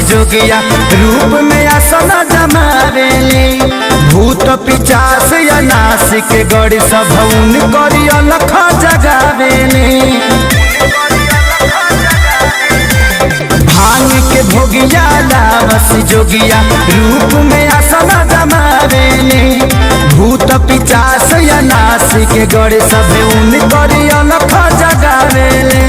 जोगिया रूप में आसन जमावेले। भूत पिचास या नासिक गड़ी सभौन करी अलख जगावेले। भांग के भोगिया लावस जोगिया रूप में आसन जमावेले। भूत पिचास या नासिक गड़ी सभौन करी अलख जगावेले।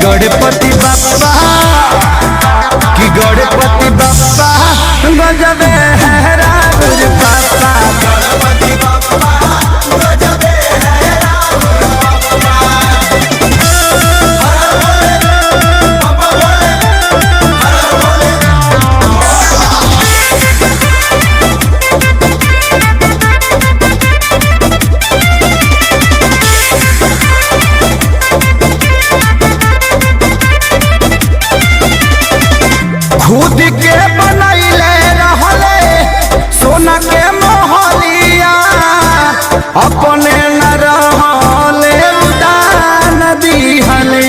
गणपति बप्पा कि गणपति बप्पा गजबे है रावण पापा। गणपति बप्पा गजबे है रावण पापा। हर बोले पापा बोले हर बोले। खुद के बनैले रहले सोना के मोहलिया। अपने न रहले उदान दिहले।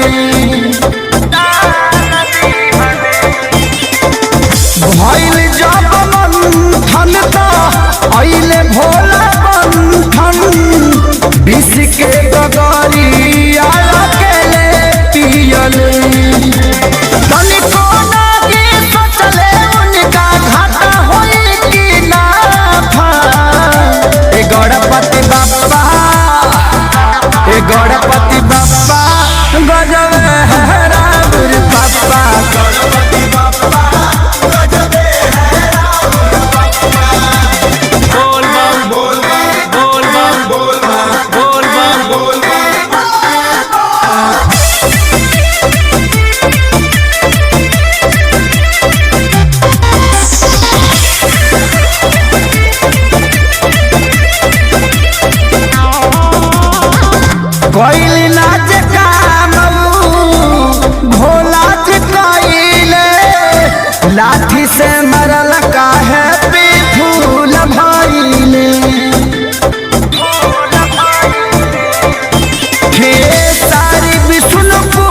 भइल जब मंथन त अइले भोला बंधन। विष के गगरिया अकेले पियले। गणपति बप्पा गणपति बप्पा गजब है रावण पापा। गणपति बप्पा गजब है रावण पापा। बोल बम बोल बम बोल बम बोल बम बोल बम बोल बम। कोइल नाच काम भोला जी कोइले। लाठी से मरल काहे